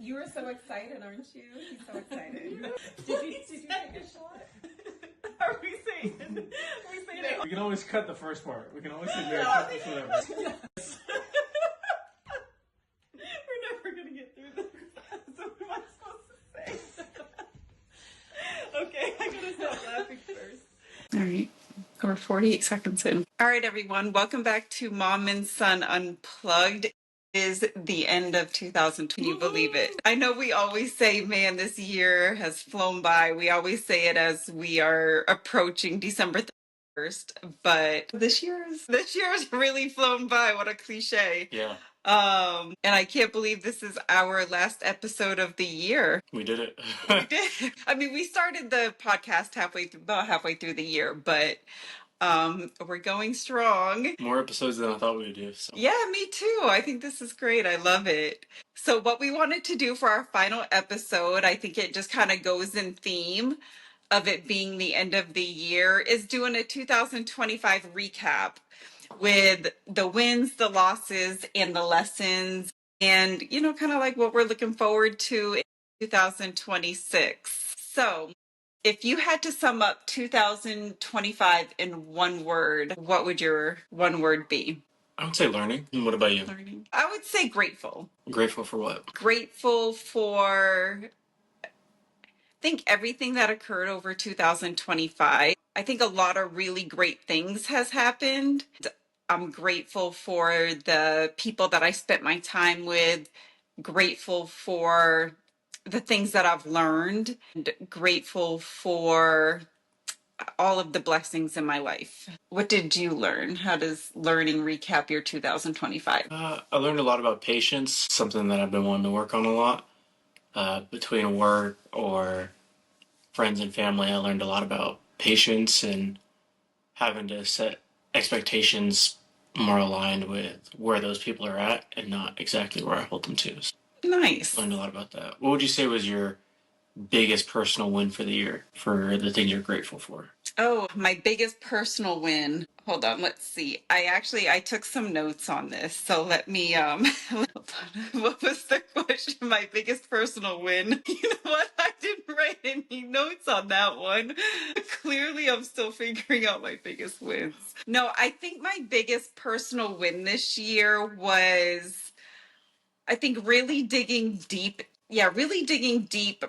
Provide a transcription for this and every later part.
You were so excited, aren't you? He's so excited. Did you take a shot? Are we saying it? We can always cut the first part. We can always say Merry Christmas, whatever. We're never going to get through this. So what am I supposed to say? Okay, I got to stop laughing first. All right. We're 48 seconds in. All right, everyone. Welcome back to Mom and Son Unplugged. It is the end of 2020. Can you believe it? I know we always say, man, this year has flown by. We always say it as we are approaching December 31st, but this year has really flown by. What a cliche. Yeah. And I can't believe this is our last episode of the year. We did it. We did. I mean, we started the podcast about halfway through the year, but we're going strong. More episodes than I thought we would do. So. Yeah, me too. I think this is great. I love it. So what we wanted to do for our final episode, I think it just kind of goes in theme of it being the end of the year, is doing a 2025 recap with the wins, the losses, and the lessons, and, you know, kind of like what we're looking forward to in 2026. So if you had to sum up 2025 in one word, what would your one word be? I would say learning. And what about you? Learning. I would say grateful. Grateful for what? Grateful for, I think, everything that occurred over 2025. I think a lot of really great things has happened. I'm grateful for the people that I spent my time with, grateful for the things that I've learned, and grateful for all of the blessings in my life. What did you learn? How does learning recap your 2025? I learned a lot about patience, something that I've been wanting to work on a lot. Between work or friends and family, I learned a lot about patience and having to set expectations more aligned with where those people are at and not exactly where I hold them to. So Nice. learned a lot about that. What would you say was your biggest personal win for the year, for the things you're grateful for? Oh, my biggest personal win. Hold on, let's see. I took some notes on this. So let me hold on. What was the question? My biggest personal win. You know what? I didn't write any notes on that one. Clearly I'm still figuring out my biggest wins. No, I think my biggest personal win this year was, I think, really digging deep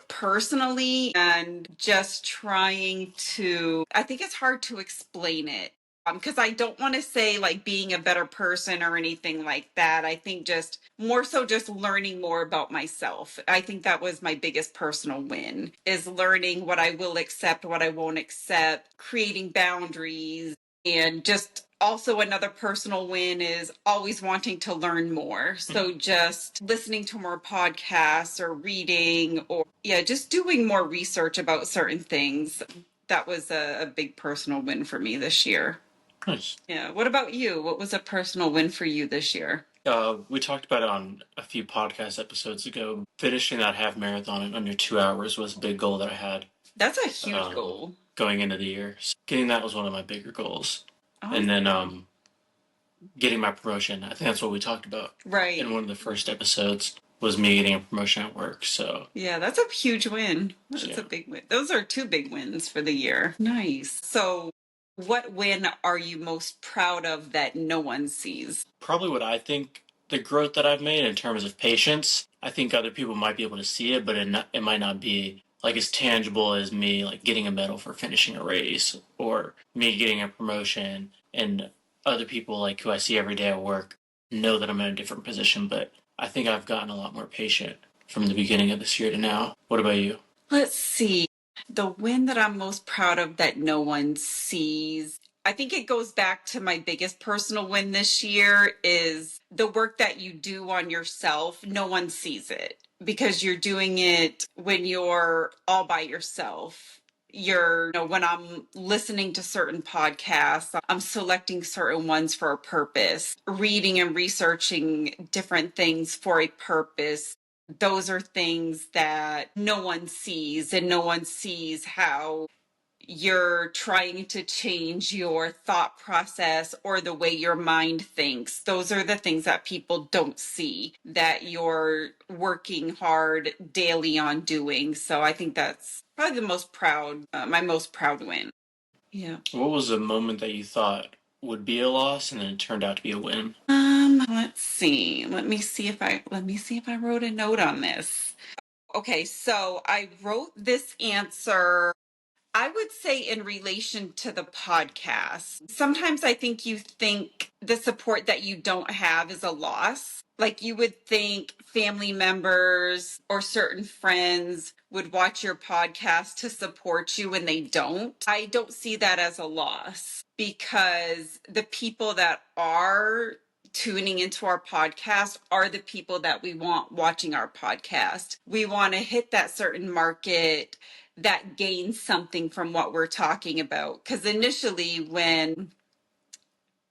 personally and just trying to, I think it's hard to explain it because I don't want to say like being a better person or anything like that. I think just more so just learning more about myself. I think that was my biggest personal win, is learning what I will accept, what I won't accept, creating boundaries, and just also another personal win is always wanting to learn more. So just listening to more podcasts or reading, or just doing more research about certain things. That was a big personal win for me this year. Nice. Yeah. What about you? What was a personal win for you this year? We talked about it on a few podcast episodes ago. Finishing that half marathon in under 2 hours was a big goal that I had. That's a huge goal. Going into the year. So getting that was one of my bigger goals. Oh. And then getting my promotion. I think that's what we talked about. Right. In one of the first episodes was me getting a promotion at work. So yeah, that's a huge win. That's a big win. Those are two big wins for the year. Nice. So what win are you most proud of that no one sees? Probably what I think, the growth that I've made in terms of patience. I think other people might be able to see it, but it might not be like as tangible as me like getting a medal for finishing a race, or me getting a promotion, and other people like who I see every day at work know that I'm in a different position. But I think I've gotten a lot more patient from the beginning of this year to now. What about you? Let's see. The win that I'm most proud of that no one sees, I think it goes back to my biggest personal win this year, is the work that you do on yourself. No one sees it because you're doing it when you're all by yourself. When I'm listening to certain podcasts, I'm selecting certain ones for a purpose, reading and researching different things for a purpose. Those are things that no one sees, and no one sees how you're trying to change your thought process or the way your mind thinks. Those are the things that people don't see that you're working hard daily on doing. So I think that's probably my most proud win. Yeah. What was a moment that you thought would be a loss and then it turned out to be a win? Let's see. Let me see if I wrote a note on this. Okay, so I wrote this answer, I would say, in relation to the podcast. Sometimes I think you think the support that you don't have is a loss. Like you would think family members or certain friends would watch your podcast to support you when they don't. I don't see that as a loss because the people that are tuning into our podcast are the people that we want watching our podcast. We want to hit that certain market that gains something from what we're talking about. Because initially, when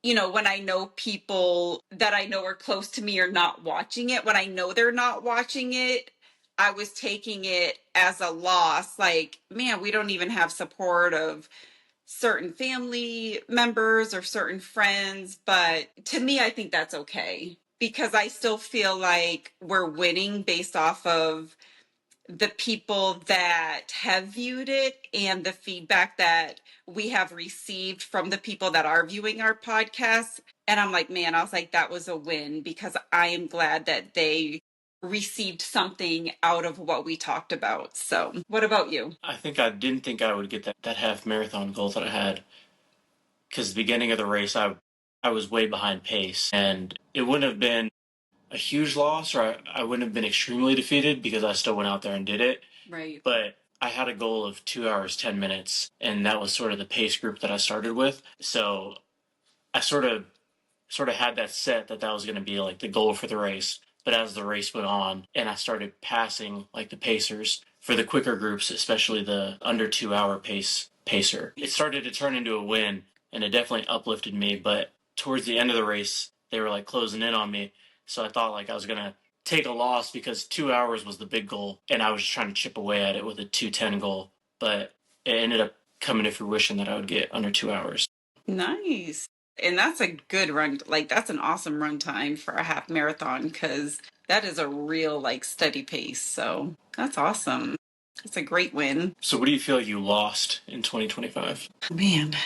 I know people that I know are close to me are not watching it, when I know they're not watching it, I was taking it as a loss. Like, man, we don't even have support of certain family members or certain friends. But to me, I think that's okay because I still feel like we're winning based off of the people that have viewed it and the feedback that we have received from the people that are viewing our podcast. And I'm like, man, I was like, that was a win because I am glad that they received something out of what we talked about. So what about you? I think I didn't think I would get that half marathon goal that I had because the beginning of the race, I was way behind pace and it wouldn't have been a huge loss or I wouldn't have been extremely defeated because I still went out there and did it. Right. But I had a goal of 2 hours, 10 minutes, and that was sort of the pace group that I started with. So I sort of had that set that was going to be like the goal for the race. But as the race went on and I started passing like the pacers for the quicker groups, especially the under 2 hour pacer, it started to turn into a win and it definitely uplifted me. But towards the end of the race, they were like closing in on me. So I thought like I was going to take a loss because 2 hours was the big goal and I was just trying to chip away at it with a 2:10 goal. But it ended up coming to fruition that I would get under 2 hours. Nice. And that's a good run. Like, that's an awesome run time for a half marathon because that is a real, like, steady pace. So that's awesome. It's a great win. So what do you feel like you lost in 2025? Man,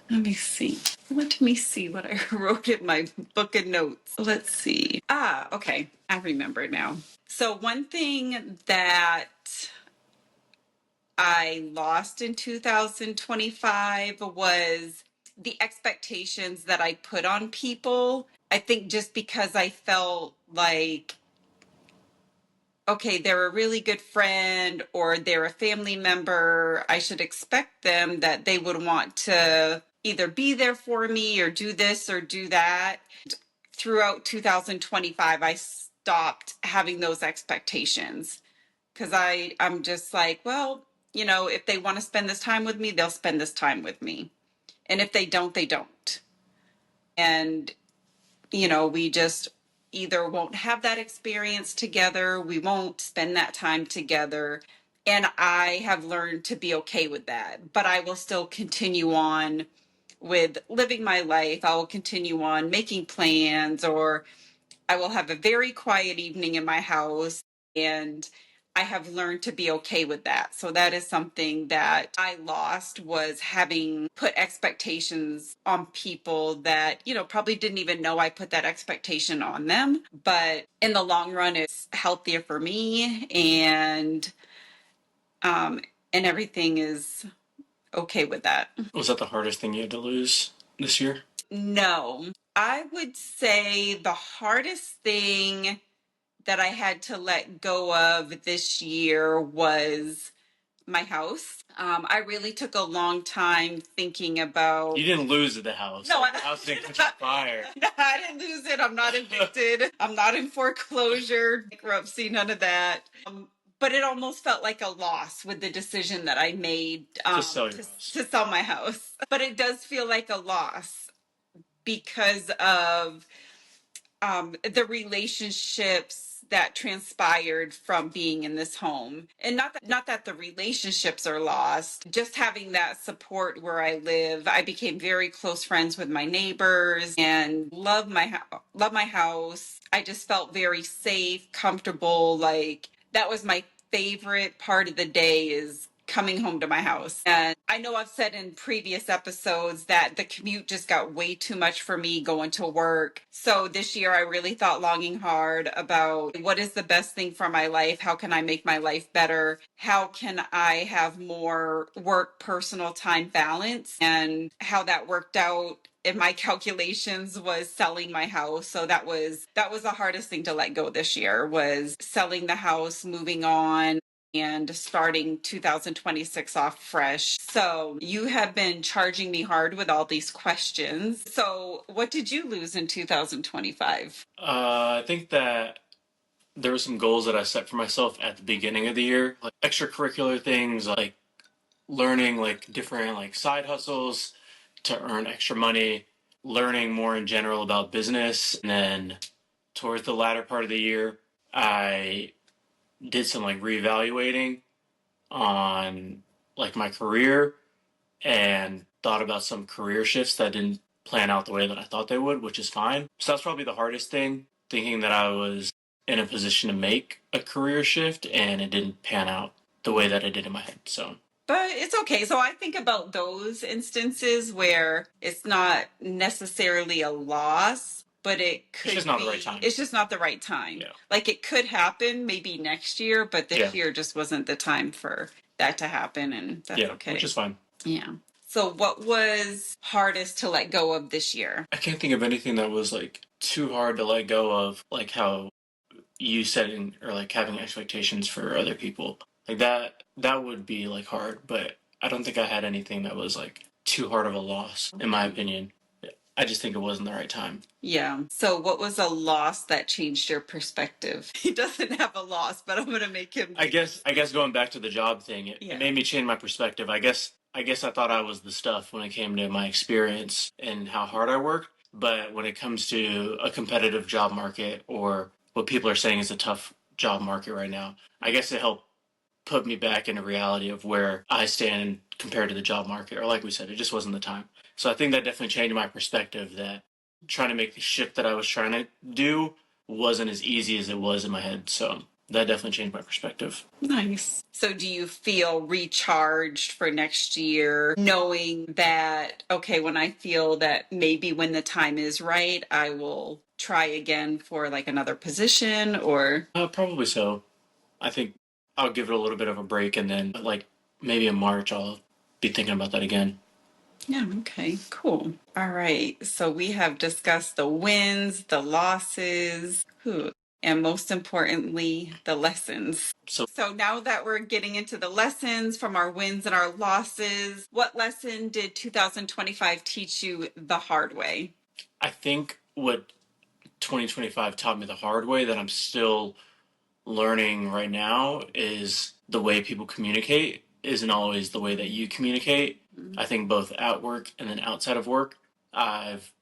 let me see. Let me see what I wrote in my book of notes. Let's see. Okay. I remember now. So one thing that I lost in 2025 was the expectations that I put on people. I think just because I felt like, okay, they're a really good friend or they're a family member, I should expect them that they would want to either be there for me or do this or do that. Throughout 2025, I stopped having those expectations because I'm just like, well, if they want to spend this time with me, they'll spend this time with me. And if they don't, they don't. And, we just either won't have that experience together, we won't spend that time together. And I have learned to be okay with that. But I will still continue on with living my life. I will continue on making plans, or I will have a very quiet evening in my house. And I have learned to be okay with that. So that is something that I lost, was having put expectations on people that, probably didn't even know I put that expectation on them. But in the long run, it's healthier for me, and everything is okay with that. Was that the hardest thing you had to lose this year? No, I would say the hardest thing that I had to let go of this year was my house. I really took a long time thinking about. You didn't lose at the house. No, The house didn't catch fire. No, I didn't lose it. I'm not evicted. I'm not in foreclosure, bankruptcy, none of that. But it almost felt like a loss with the decision that I made To sell your house. to sell my house. But it does feel like a loss because of the relationships that transpired from being in this home. And not that the relationships are lost, just having that support where I live. I became very close friends with my neighbors and love my house. I just felt very safe, comfortable. Like that was my favorite part of the day, is coming home to my house. And I know I've said in previous episodes that the commute just got way too much for me going to work. So this year I really thought long and hard about what is the best thing for my life? How can I make my life better? How can I have more work personal time balance? And how that worked out in my calculations was selling my house. So that was the hardest thing to let go this year, was selling the house, moving on, and starting 2026 off fresh. So you have been charging me hard with all these questions. So what did you lose in 2025? I think that there were some goals that I set for myself at the beginning of the year, like extracurricular things, like learning like different like side hustles to earn extra money, learning more in general about business. And then towards the latter part of the year, I did some like reevaluating on like my career and thought about some career shifts that didn't plan out the way that I thought they would, which is fine. So that's probably the hardest thing, thinking that I was in a position to make a career shift and it didn't pan out the way that I did in my head. So But it's okay. So I think about those instances where it's not necessarily a loss, but it could it's just not the right time. It's just not the right time. Yeah. Like it could happen maybe next year, but this Yeah. year just wasn't the time for that to happen, and that's okay. Which is fine. Yeah. So what was hardest to let go of this year? I can't think of anything that was like too hard to let go of, like how you setting or like having expectations for other people. Like that would be like hard, but I don't think I had anything that was like too hard of a loss, in my opinion. I just think it wasn't the right time. Yeah. So what was a loss that changed your perspective? He doesn't have a loss, but I'm going to make him. I guess going back to the job thing, it made me change my perspective. I guess I thought I was the stuff when it came to my experience and how hard I worked. But when it comes to a competitive job market, or what people are saying is a tough job market right now, I guess it helped put me back into reality of where I stand compared to the job market. Or like we said, it just wasn't the time. So I think that definitely changed my perspective, that trying to make the shift that I was trying to do wasn't as easy as it was in my head. So that definitely changed my perspective. Nice. So do you feel recharged for next year, knowing that, okay, when I feel that maybe when the time is right, I will try again for like another position? Or Probably so. I think I'll give it a little bit of a break, and then like maybe in March I'll be thinking about that again. Yeah, okay, cool. All right. So we have discussed the wins, the losses, and most importantly, the lessons. So now that we're getting into the lessons from our wins and our losses, what lesson did 2025 teach you the hard way? I think what 2025 taught me the hard way, that I'm still learning right now, is the way people communicate isn't always the way that you communicate. I think both at work and then outside of work, I've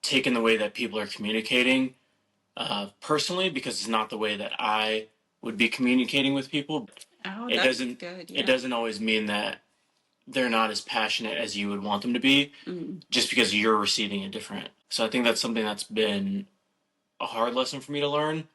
taken the way that people are communicating personally, because it's not the way that I would be communicating with people. Oh, It that's doesn't good. Yeah. it doesn't always mean that they're not as passionate as you would want them to be, just because you're receiving it different. So I think that's something that's been a hard lesson for me to learn,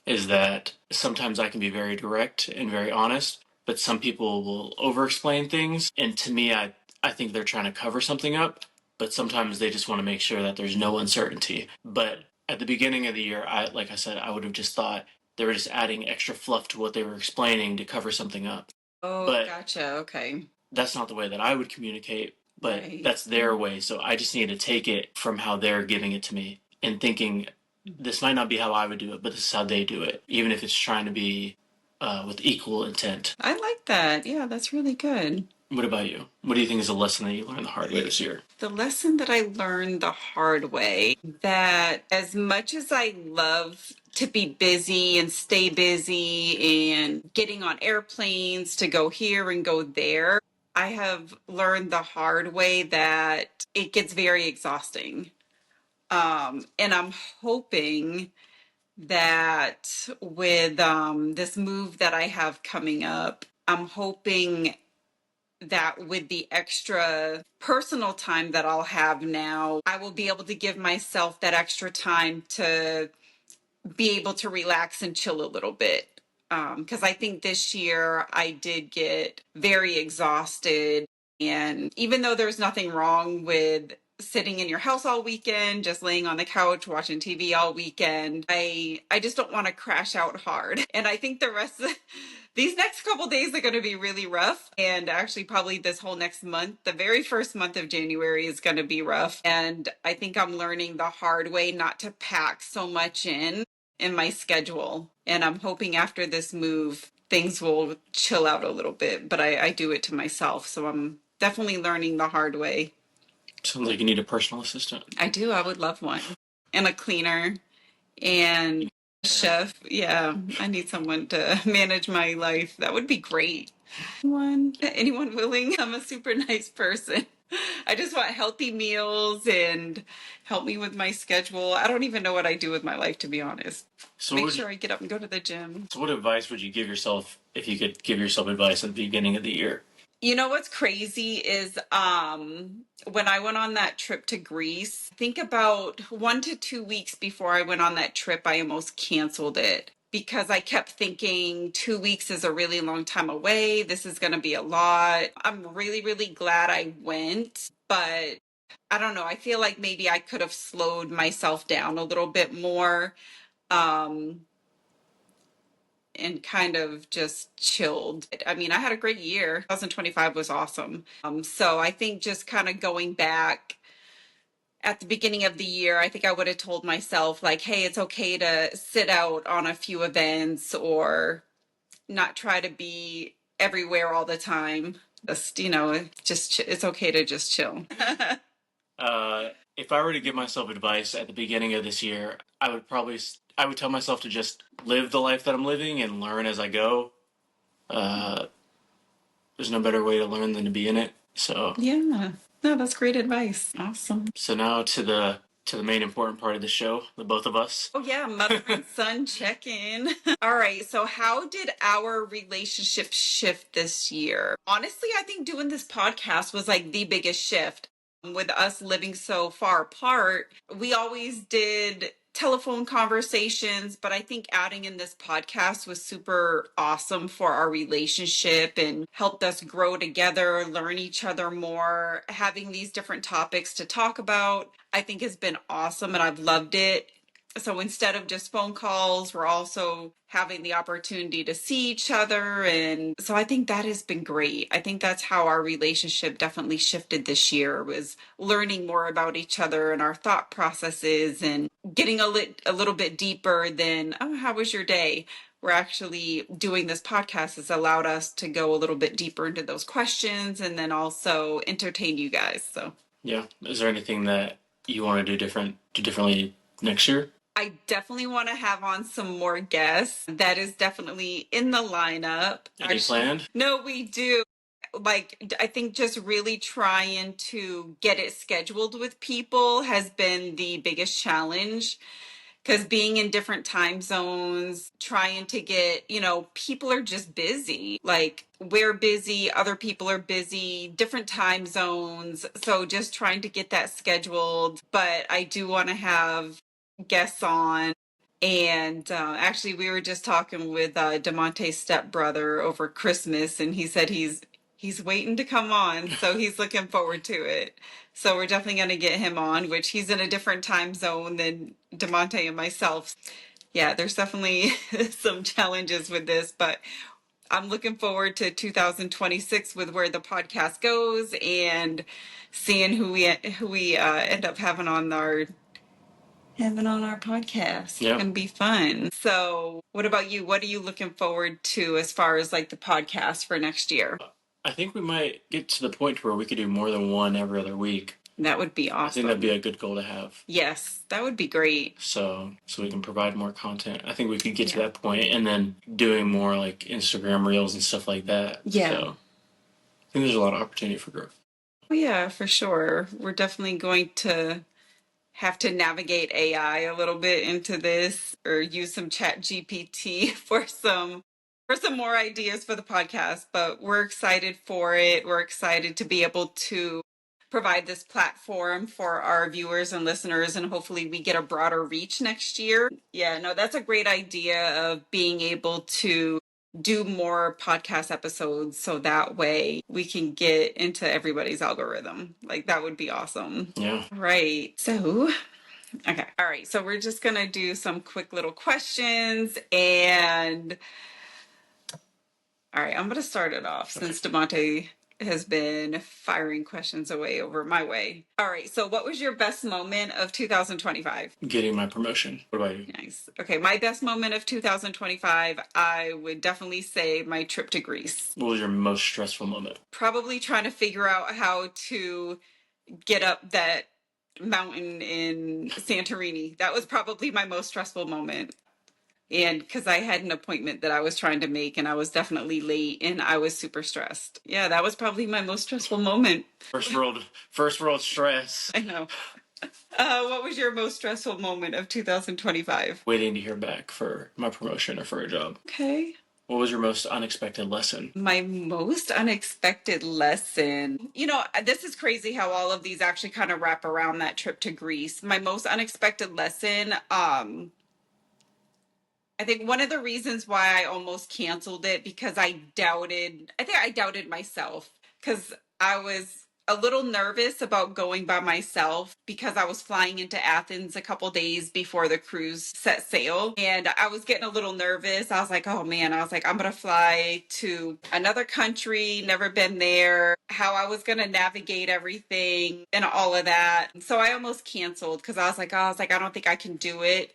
is that sometimes I can be very direct and very honest, but some people will over-explain things. And to me, I think they're trying to cover something up, but sometimes they just want to make sure that there's no uncertainty. But at the beginning of the year, like I said, I would have just thought they were just adding extra fluff to what they were explaining to cover something up. Oh, but gotcha. Okay. That's not the way that I would communicate, but that's their way. So I just need to take it from how they're giving it to me and thinking, this might not be how I would do it, but this is how they do it, even if it's trying to be with equal intent. I like that. Yeah, that's really good. What about you? What do you think is a lesson that you learned the hard way this year? The lesson that I learned the hard way, that as much as I love to be busy and stay busy and getting on airplanes to go here and go there, I have learned the hard way that it gets very exhausting. And I'm hoping that with this move that I have coming up, I'm hoping that with the extra personal time that I'll have now, I will be able to give myself that extra time to be able to relax and chill a little bit. Because I think this year I did get very exhausted. And even though there's nothing wrong with sitting in your house all weekend, just laying on the couch, watching TV all weekend, I just don't want to crash out hard. And I think the rest of these next couple days are going to be really rough. And actually, probably this whole next month, the very first month of January is going to be rough. And I think I'm learning the hard way not to pack so much in my schedule. And I'm hoping after this move, things will chill out a little bit. But I do it to myself. So I'm definitely learning the hard way. Sounds like you need a personal assistant. I do. I would love one. And a cleaner and a chef. Yeah, I need someone to manage my life. That would be great. Anyone willing? I'm a super nice person. I just want healthy meals and help me with my schedule. I don't even know what I do with my life, to be honest. So Make sure I get up and go to the gym. So what advice would you give yourself if you could give yourself advice at the beginning of the year? You know what's crazy is when I went on that trip to Greece, I think about 1 to 2 weeks before I went on that trip, I almost canceled it because I kept thinking 2 weeks is a really long time away. This is going to be a lot. I'm really, really glad I went, but I don't know. I feel like maybe I could have slowed myself down a little bit more. And kind of just chilled. I mean, I had a great year. 2025 was awesome. So I think just kind of going back at the beginning of the year, I think I would have told myself, like, hey, it's okay to sit out on a few events or not try to be everywhere all the time. Just, it's okay to just chill. If I were to give myself advice at the beginning of this year, I would tell myself to just live the life that I'm living and learn as I go. There's no better way to learn than to be in it. So yeah, no, that's great advice. Awesome. So now to the main important part of the show, the both of us. Oh yeah, mother and son check-in. All right, so how did our relationship shift this year? Honestly, I think doing this podcast was like the biggest shift. With us living so far apart, we always did telephone conversations, but I think adding in this podcast was super awesome for our relationship and helped us grow together, learn each other more. Having these different topics to talk about, I think has been awesome and I've loved it. So instead of just phone calls, we're also having the opportunity to see each other. And so I think that has been great. I think that's how our relationship definitely shifted this year, was learning more about each other and our thought processes and getting a little bit deeper than, oh, how was your day? We're actually doing this podcast has allowed us to go a little bit deeper into those questions and then also entertain you guys. So yeah. Is there anything that you want to do differently next year? I definitely want to have on some more guests. That is definitely in the lineup. Any planned? No, we do. Like, I think just really trying to get it scheduled with people has been the biggest challenge. Because being in different time zones, trying to get, people are just busy. Like, we're busy, other people are busy, different time zones. So just trying to get that scheduled. But I do want to have guests on. And actually, we were just talking with Damonte's stepbrother over Christmas, and he said he's waiting to come on. So he's looking forward to it. So we're definitely going to get him on, which he's in a different time zone than Damonte and myself. Yeah, there's definitely some challenges with this, but I'm looking forward to 2026 with where the podcast goes and seeing who we end up having on our podcast. Yeah. It's going to be fun. So what about you? What are you looking forward to as far as like the podcast for next year? I think we might get to the point where we could do more than one every other week. That would be awesome. I think that'd be a good goal to have. Yes, that would be great. So we can provide more content. I think we could get to that point, and then doing more like Instagram reels and stuff like that. Yeah. So I think there's a lot of opportunity for growth. Oh, yeah, for sure. We're definitely going to have to navigate AI a little bit into this or use some chat GPT for some more ideas for the podcast, but we're excited for it. We're excited to be able to provide this platform for our viewers and listeners, and hopefully we get a broader reach next year. Yeah, no, that's a great idea of being able to do more podcast episodes so that way we can get into everybody's algorithm. Like, that would be awesome. Yeah. Right. So, okay. All right. So we're just going to do some quick little questions. And all right, I'm going to start it off since Damonte has been firing questions away over my way. All right. So what was your best moment of 2025? Getting my promotion. What about you? Nice. Okay. My best moment of 2025, I would definitely say my trip to Greece. What was your most stressful moment? Probably trying to figure out how to get up that mountain in Santorini. That was probably my most stressful moment. And because I had an appointment that I was trying to make and I was definitely late and I was super stressed. Yeah, that was probably my most stressful moment. First world stress. I know. What was your most stressful moment of 2025? Waiting to hear back for my promotion or for a job. Okay. What was your most unexpected lesson? My most unexpected lesson. You know, this is crazy how all of these actually kind of wrap around that trip to Greece. My most unexpected lesson, I think one of the reasons why I almost canceled it because I think I doubted myself because I was a little nervous about going by myself because I was flying into Athens a couple days before the cruise set sail. And I was getting a little nervous. I was like, oh man, I'm going to fly to another country, never been there, how I was going to navigate everything and all of that. So I almost canceled because I was like, I don't think I can do it.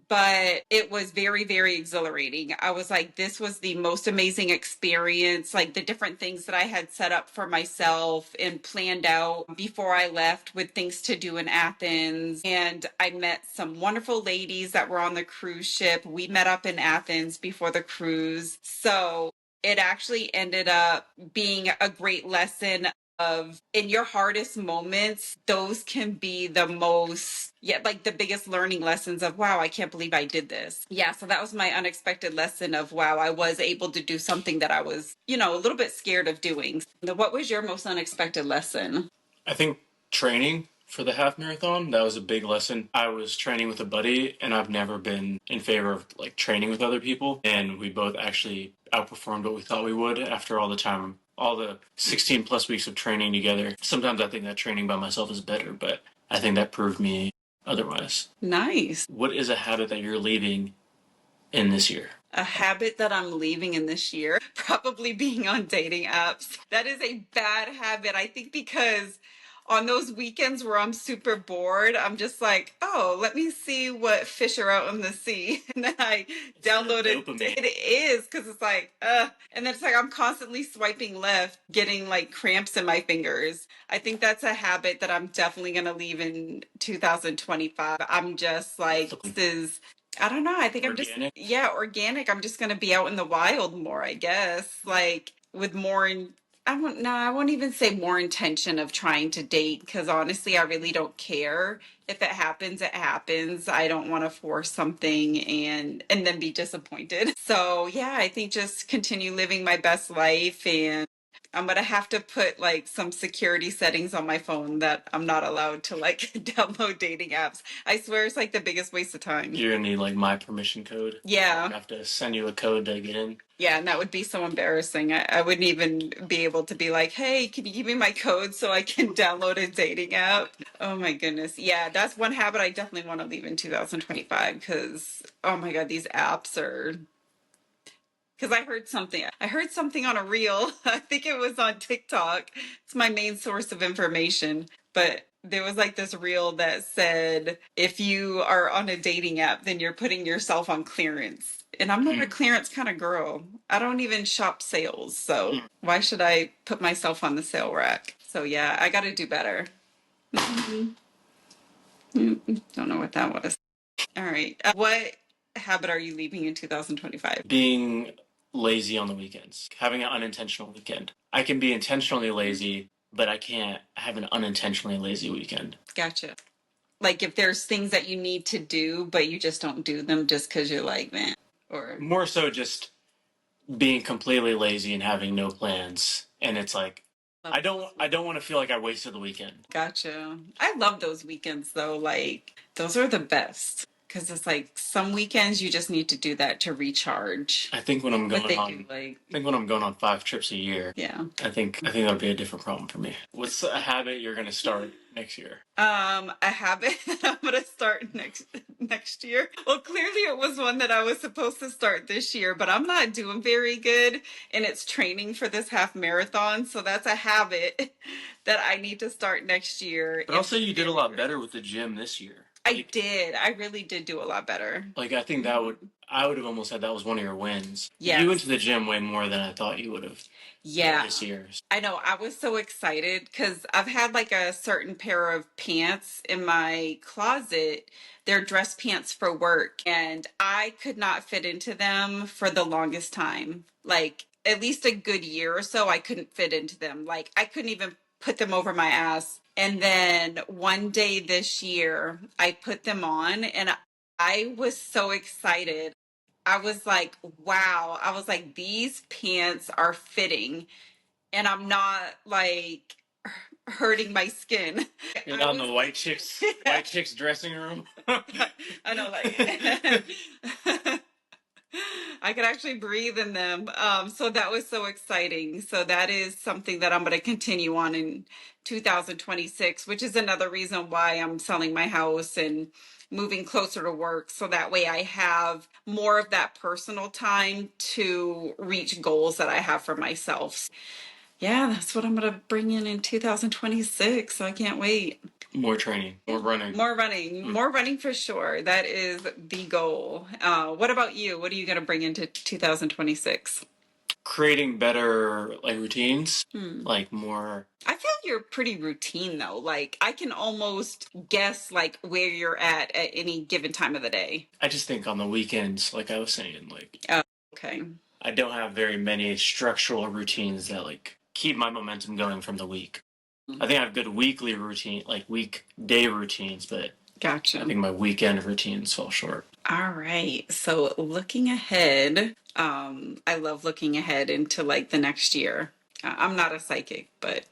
But it was very, very exhilarating. I was like, this was the most amazing experience. Like the different things that I had set up for myself and planned out before I left with things to do in Athens. And I met some wonderful ladies that were on the cruise ship. We met up in Athens before the cruise. So it actually ended up being a great lesson of in your hardest moments, those can be the most, like the biggest learning lessons of, wow, I can't believe I did this. Yeah, so that was my unexpected lesson of, wow, I was able to do something that I was, a little bit scared of doing. What was your most unexpected lesson? I think training for the half marathon, that was a big lesson. I was training with a buddy and I've never been in favor of like training with other people. And we both actually outperformed what we thought we would after all the 16 plus weeks of training together. Sometimes I think that training by myself is better, but I think that proved me otherwise. Nice. What is a habit that you're leaving in this year? A habit that I'm leaving in this year, probably being on dating apps. That is a bad habit, I think, because on those weekends where I'm super bored, I'm just like, oh, let me see what fish are out in the sea. And then I download it. It is, because it's like, and then it's like I'm constantly swiping left, getting like cramps in my fingers. I think that's a habit that I'm definitely going to leave in 2025. I'm just like, I don't know. I think organic? Organic. I'm just going to be out in the wild more, I guess, like with more I won't even say more intention of trying to date because honestly, I really don't care. If it happens, it happens. I don't want to force something and then be disappointed. So yeah, I think just continue living my best life, and I'm going to have to put like some security settings on my phone that I'm not allowed to like download dating apps. I swear it's like the biggest waste of time. You're going to need like my permission code. Yeah. I have to send you a code to get in. Yeah, and that would be so embarrassing. I wouldn't even be able to be like, hey, can you give me my code so I can download a dating app? Oh my goodness. Yeah, that's one habit I definitely want to leave in 2025 because, oh my God, these apps are... Because I heard something on a reel. I think it was on TikTok. It's my main source of information. But there was like this reel that said, if you are on a dating app, then you're putting yourself on clearance. And I'm not a clearance kind of girl. I don't even shop sales. So why should I put myself on the sale rack? So yeah, I got to do better. Don't know what that was. All right. What habit are you leaving in 2025? Being lazy on the weekends. Having an unintentional weekend. I can be intentionally lazy, but I can't have an unintentionally lazy weekend. Gotcha. Like if there's things that you need to do, but you just don't do them just because you're like, man, or More so just being completely lazy and having no plans. And it's like, I don't want to feel like I wasted the weekend. Gotcha. I love those weekends though. Like those are the best because it's like some weekends you just need to do that to recharge. I think when I'm But going they on, do like, I think when I'm going on 5 trips a year, yeah. I think that'll be a different problem for me. What's a habit you're gonna start next year? A habit that I'm gonna start next year. Well, clearly it was one that I was supposed to start this year, but I'm not doing very good, and it's training for this half marathon. So that's a habit that I need to start next year. But also, you did a lot better with the gym this year. I did. I really did do a lot better. Like I think I would have almost said that was one of your wins. Yes. You went to the gym way more than I thought you would have. Yeah. This year. I know. I was so excited because I've had like a certain pair of pants in my closet. They're dress pants for work, and I could not fit into them for the longest time. Like at least a good year or so, I couldn't fit into them. Like I couldn't even put them over my ass. And then one day this year, I put them on, and I was so excited. I was like, wow. I was like, these pants are fitting and I'm not like hurting my skin. You're not in the white chicks dressing room. I know, like I could actually breathe in them. So that was so exciting. So that is something that I'm going to continue on in 2026, which is another reason why I'm selling my house and moving closer to work. So that way I have more of that personal time to reach goals that I have for myself. Yeah, that's what I'm going to bring in 2026. So I can't wait. More training, more running. More running for sure. That is the goal. What about you? What are you going to bring into 2026? Creating better like routines, like more. I feel you're pretty routine though. Like I can almost guess like where you're at any given time of the day. I just think on the weekends, like I was saying, like Okay. I don't have very many structural routines that like keep my momentum going from the week. I think I have good weekly routine, like weekday routines, but Gotcha. I think my weekend routines fall short. All right. So looking ahead, I love looking ahead into like the next year. I'm not a psychic, but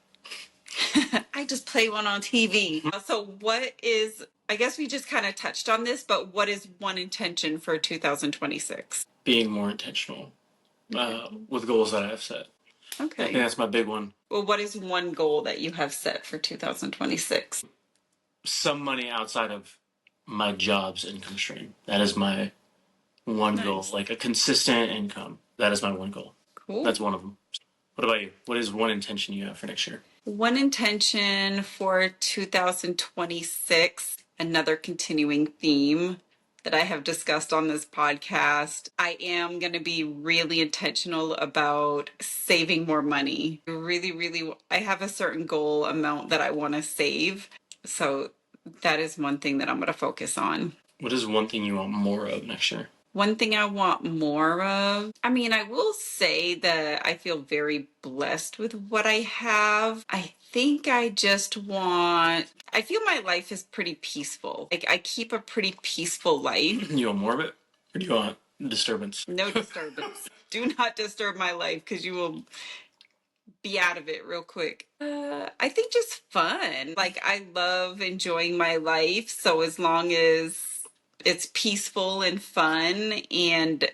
I just play one on TV. So what is, I guess we just kind of touched on this, but what is one intention for 2026? Being more intentional with goals that I have set. Okay. I think that's my big one. Well, what is one goal that you have set for 2026? Some money outside of my job's income stream. That is my one goal. Like a consistent income. That is my one goal. Cool. That's one of them. What about you? What is one intention you have for next year? One intention for 2026, another continuing theme that I have discussed on this podcast. I am going to be really intentional about saving more money. Really, I have a certain goal amount that I want to save. So that is one thing that I'm going to focus on. What is one thing you want more of next year? One thing I want more of, I mean, I will say that I feel very blessed with what I have. I think I just want, I feel my life is pretty peaceful. Like I keep a pretty peaceful life. You want more of it? Or do you want disturbance? No disturbance. Do not disturb my life because you will be out of it real quick. I think just fun. Like I love enjoying my life. So as long as it's peaceful and fun, and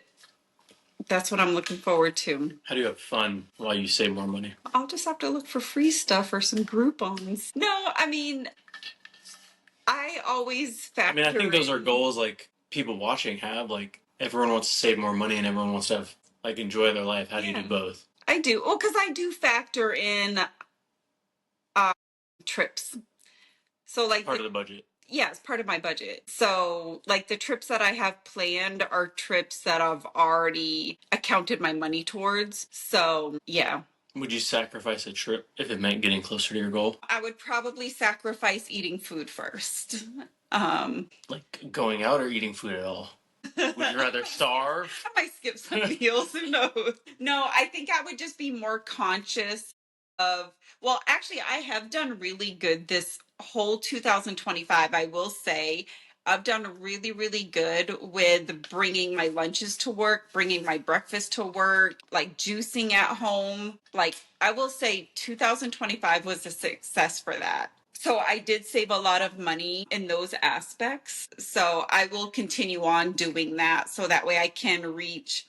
that's what I'm looking forward to. How do you have fun while you save more money? I'll just have to look for free stuff or some Groupons. No, I mean, I always factor I think those are goals like people watching have. Like everyone wants to save more money and everyone wants to have like enjoy their life. How do you do both? I do. Well, because I do factor in trips. So like Part of the budget. Yeah, it's part of my budget. So, like the trips that I have planned are trips that I've already accounted my money towards. So, yeah. Would you sacrifice a trip if it meant getting closer to your goal? I would probably sacrifice eating food first. Like going out or eating food at all? Would you rather starve? I might skip some meals, who knows? No, I think I would just be more conscious of, well, actually, I have done really good this whole 2025, I will say I've done really, really good with bringing my lunches to work, bringing my breakfast to work, like juicing at home. Like, I will say 2025 was a success for that. So I did save a lot of money in those aspects. So I will continue on doing that so that way I can reach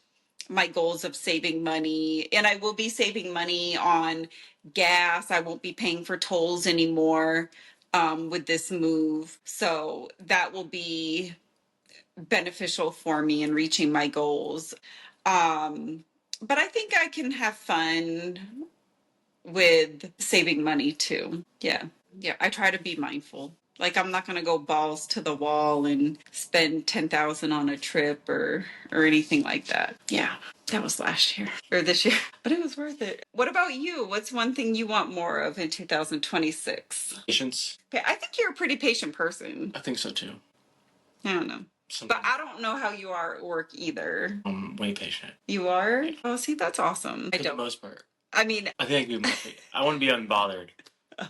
my goals of saving money. And I will be saving money on gas. I won't be paying for tolls anymore with this move. So that will be beneficial for me in reaching my goals. But I think I can have fun with saving money too. Yeah. Yeah. I try to be mindful. Like, I'm not going to go balls to the wall and spend 10,000 on a trip or anything like that. Yeah. That was last year or this year, but it was worth it. What about you? What's one thing you want more of in 2026? Patience. Okay, I think you're a pretty patient person. I think so too. I don't know. Sometimes But I don't know how you are at work either. I'm way patient. You are? Oh, see, that's awesome. I For the don't. most part. I mean, I think I can be more patient. I want to be unbothered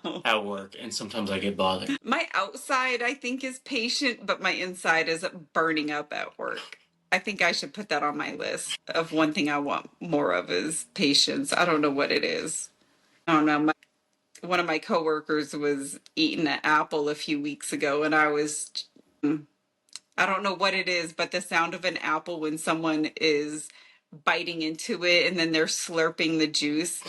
oh. at work, and sometimes I get bothered. My outside, I think, is patient, but my inside is burning up at work. I think I should put that on my list of one thing I want more of is patience. I don't know what it is. I don't know. One of my coworkers was eating an apple a few weeks ago, and I don't know what it is, but the sound of an apple when someone is biting into it and then they're slurping the juice,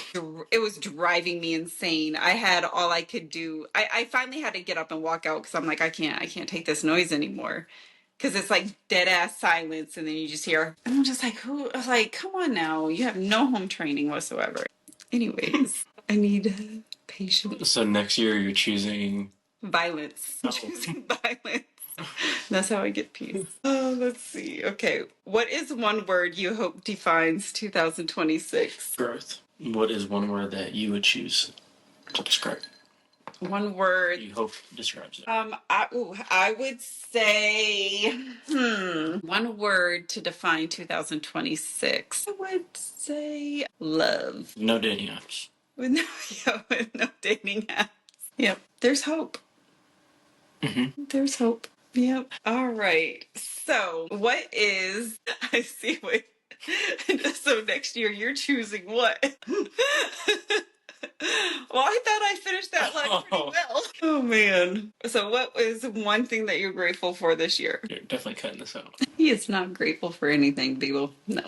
it was driving me insane. I had all I could do. I finally had to get up and walk out because I'm like, I can't take this noise anymore. Because it's like dead ass silence, and then you just hear, and I'm just like, who? I was like, come on now, you have no home training whatsoever. Anyways, I need patience. So next year you're choosing Violence. Oh. Choosing violence. That's how I get peace. Oh, let's see. Okay. What is one word you hope defines 2026? growth. What is one word that you would choose to describe? One word. You hope describes it. I would say, one word to define 2026. I would say love. No dating apps. With no, yeah, with no dating apps. Yep. There's hope. Mm-hmm. There's hope. Yep. All right. So, what is, I see, wait. So, next year you're choosing what? Well, I thought I finished that line pretty well. Oh, man. So, what is one thing that you're grateful for this year? You're definitely cutting this out. He is not grateful for anything, people. No.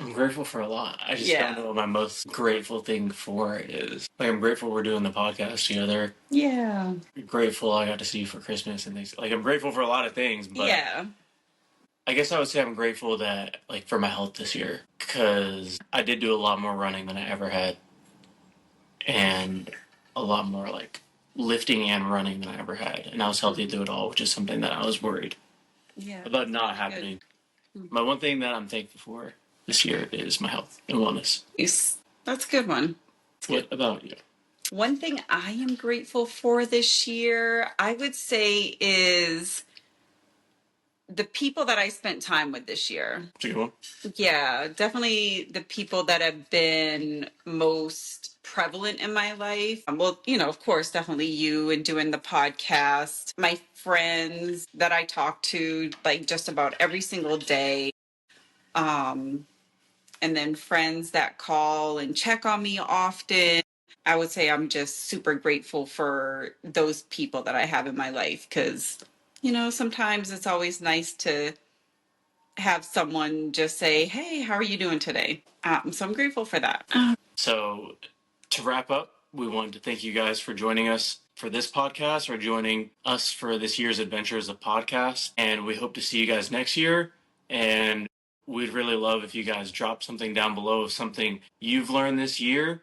I'm grateful for a lot. I just Yeah. don't know what my most grateful thing for is. Like, I'm grateful we're doing the podcast together. Yeah. Grateful I got to see you for Christmas and things. Like, I'm grateful for a lot of things, but Yeah. I guess I would say I'm grateful that, like, for my health this year, because I did do a lot more running than I ever had, and a lot more, like, lifting and running than I ever had, and I was healthy to do it all, which is something that I was worried Yeah. about not happening. My one thing that I'm thankful for this year is my health and wellness. Yes. That's a good one. What about you? One thing I am grateful for this year, I would say, is the people that I spent time with this year. That's a good one. Yeah, definitely the people that have been most prevalent in my life. Well, of course, definitely you and doing the podcast, my friends that I talk to like just about every single day. And then friends that call and check on me often. I would say I'm just super grateful for those people that I have in my life because, sometimes it's always nice to have someone just say, hey, how are you doing today? So I'm grateful for that. So, to wrap up, we wanted to thank you guys for joining us for this podcast or joining us for this year's adventure as a podcast. And we hope to see you guys next year. And we'd really love if you guys drop something down below of something you've learned this year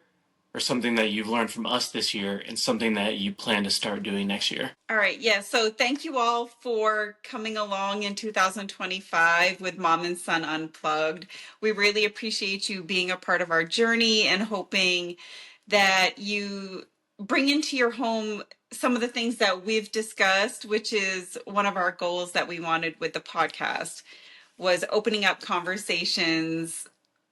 or something that you've learned from us this year and something that you plan to start doing next year. All right. Yeah. So thank you all for coming along in 2025 with Mom and Son Unplugged. We really appreciate you being a part of our journey and hoping that you bring into your home some of the things that we've discussed, which is one of our goals that we wanted with the podcast was opening up conversations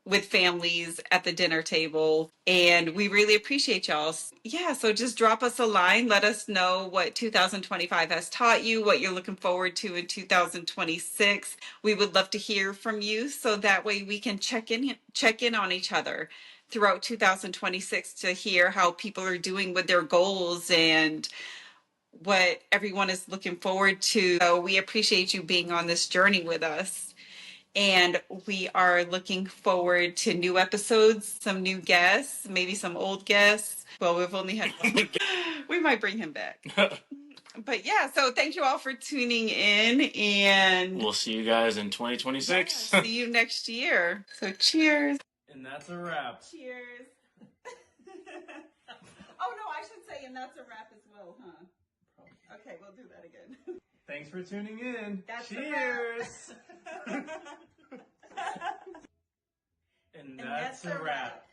with families at the dinner table. And we really appreciate y'all. Yeah, so just drop us a line. Let us know what 2025 has taught you, what you're looking forward to in 2026. We would love to hear from you so that way we can check in on each other throughout 2026 to hear how people are doing with their goals and what everyone is looking forward to. So we appreciate you being on this journey with us. And we are looking forward to new episodes, some new guests, maybe some old guests. Well, we've only had one. We might bring him back. But yeah, so thank you all for tuning in, and We'll see you guys in 2026. yeah, see you next year. So cheers. And that's a wrap. Cheers. Oh no, I should say, and that's a wrap as well, huh? Okay, we'll do that again. Thanks for tuning in. That's Cheers. And that's a wrap.